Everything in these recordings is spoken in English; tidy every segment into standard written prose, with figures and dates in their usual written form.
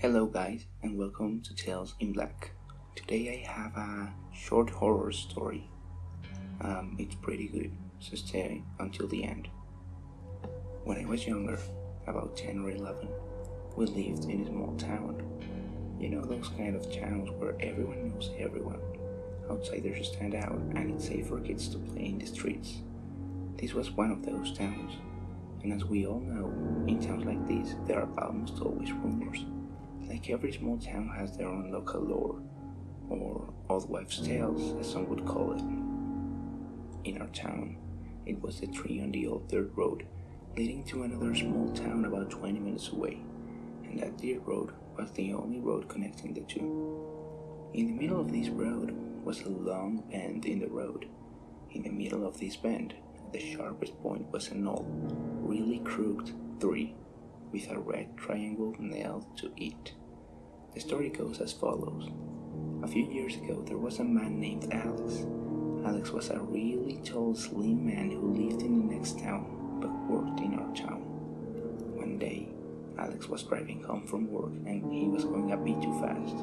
Hello guys and welcome to Tales in Black. Today I have a short horror story. It's pretty good, so stay until the end. When I was younger, about 10 or 11, we lived in a small town. You know those kind of towns where everyone knows everyone. Outsiders stand out and it's safe for kids to play in the streets. This was one of those towns. And as we all know, in towns like this, there are almost always rumors. Like every small town has their own local lore, or old wives' tales, as some would call it. In our town, it was the tree on the old dirt road, leading to another small town about 20 minutes away, and that dirt road was the only road connecting the two. In the middle of this road was a long bend in the road. In the middle of this bend, at the sharpest point, was an old, really crooked tree, with a red triangle nailed to it. The story goes as follows. A few years ago, there was a man named Alex. Alex was a really tall, slim man who lived in the next town, but worked in our town. One day, Alex was driving home from work and he was going a bit too fast.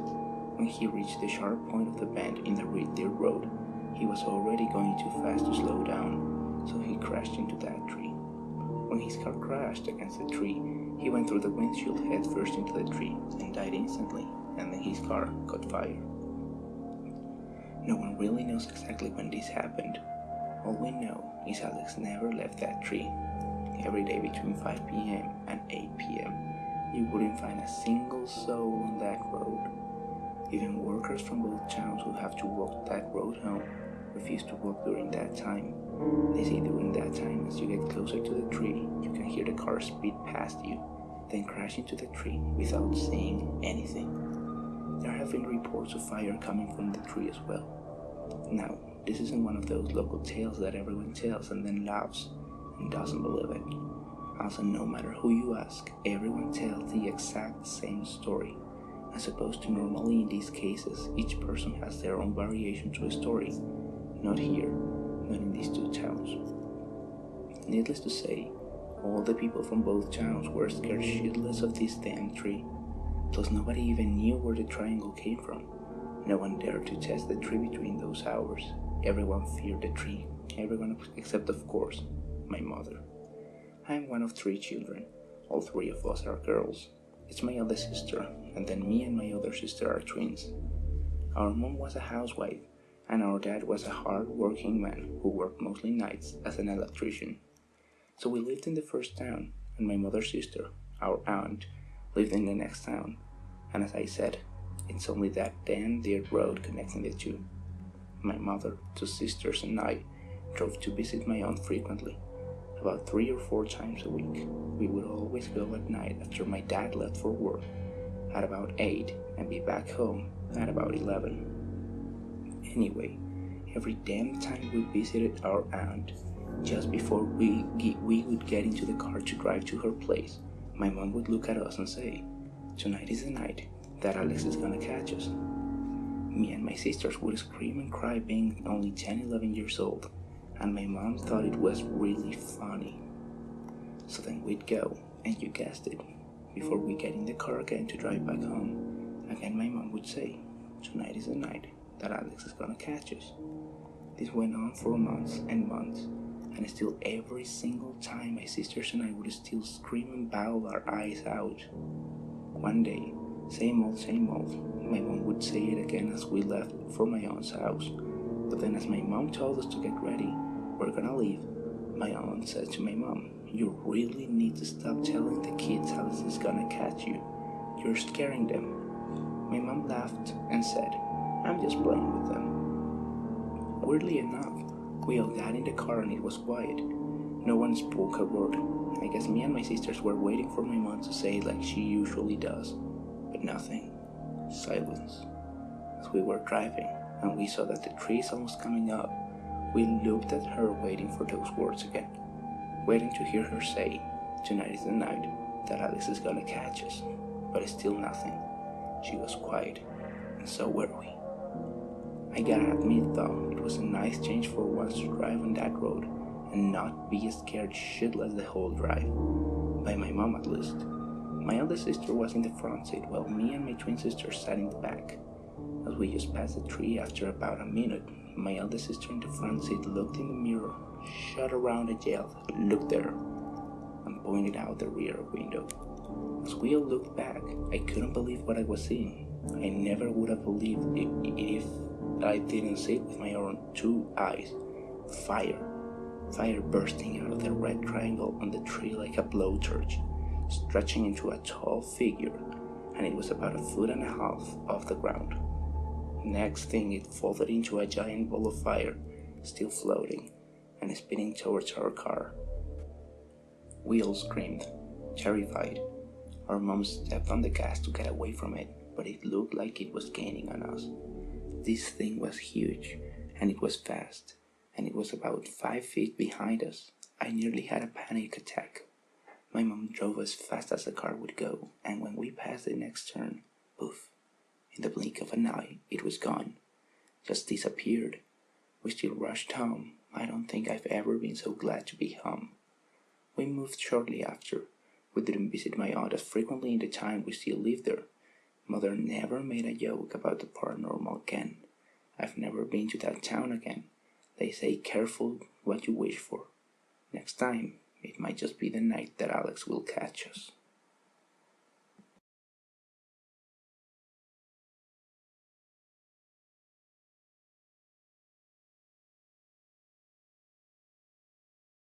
When he reached the sharp point of the bend in the red dirt road, he was already going too fast to slow down, so he crashed into that tree. When his car crashed against the tree, he went through the windshield head first into the tree and died instantly, and then his car caught fire. No one really knows exactly when this happened. All we know is Alex never left that tree. Every day between 5 p.m. and 8 p.m., you wouldn't find a single soul on that road. Even workers from both towns who have to walk that road home refuse to walk during that time. They say during that time, as you get closer to the tree, you can hear the car speed past you, then crash into the tree without seeing anything. There have been reports of fire coming from the tree as well. Now, this isn't one of those local tales that everyone tells and then laughs and doesn't believe it. Also, no matter who you ask, everyone tells the exact same story. As opposed to normally in these cases, each person has their own variation to a story. Not here, not in these two towns. Needless to say, all the people from both towns were scared shitless of this damn tree. Plus nobody even knew where the triangle came from. No one dared to test the tree between those hours. Everyone feared the tree. Everyone except, of course, my mother. I am one of 3 children. All 3 of us are girls. It's my eldest sister, and then me and my other sister are twins. Our mom was a housewife, and our dad was a hard-working man who worked mostly nights as an electrician. So we lived in the first town, and my mother's sister, our aunt, lived in the next town. And as I said, it's only that damn dirt road connecting the two. My mother, 2 sisters, and I drove to visit my aunt frequently, about 3 or 4 times a week. We would always go at night after my dad left for work at about 8 and be back home at about 11. Anyway, every damn time we visited our aunt, just before we would get into the car to drive to her place, my mom would look at us and say, "Tonight is the night that Alex is gonna catch us." Me and my sisters would scream and cry being only 10, 11 years old, and my mom thought it was really funny. So then we'd go, and you guessed it, before we get in the car again to drive back home, again my mom would say, "Tonight is the night that Alex is gonna catch us." This went on for months and months, and still every single time my sisters and I would still scream and bawl our eyes out. One day, same old, my mom would say it again as we left for my aunt's house. But then as my mom told us to get ready, we're gonna leave, my aunt said to my mom, "You really need to stop telling the kids Alex is gonna catch you. You're scaring them." My mom laughed and said, "I'm just playing with them." Weirdly enough, we all got in the car and it was quiet. No one spoke a word. I guess me and my sisters were waiting for my mom to say it like she usually does. But nothing. Silence. As we were driving and we saw that the tree is almost coming up, we looked at her waiting for those words again. Waiting to hear her say, "Tonight is the night that Alex is gonna catch us." But still nothing. She was quiet, and so were we. I gotta admit though, it was a nice change for once to drive on that road and not be scared shitless the whole drive. By my mom at least. My eldest sister was in the front seat while me and my twin sister sat in the back. As we just passed the tree after about a minute, my eldest sister in the front seat looked in the mirror, shot around and yelled, "Look there," and pointed out the rear window. As we all looked back, I couldn't believe what I was seeing. I never would have believed it if I didn't see it with my own two eyes. Fire. Fire bursting out of the red triangle on the tree like a blowtorch, stretching into a tall figure, and it was about 1.5 feet off the ground. Next thing, it folded into a giant ball of fire, still floating, and spinning towards our car. We all screamed, terrified. Our mom stepped on the gas to get away from it, but it looked like it was gaining on us. This thing was huge, and it was fast, and it was about 5 feet behind us. I nearly had a panic attack. My mom drove as fast as the car would go, and when we passed the next turn, poof, in the blink of an eye, it was gone. Just disappeared. We still rushed home. I don't think I've ever been so glad to be home. We moved shortly after. We didn't visit my aunt as frequently in the time we still lived there. Mother never made a joke about the paranormal again. I've never been to that town again. They say careful what you wish for. Next time, it might just be the night that Alex will catch us.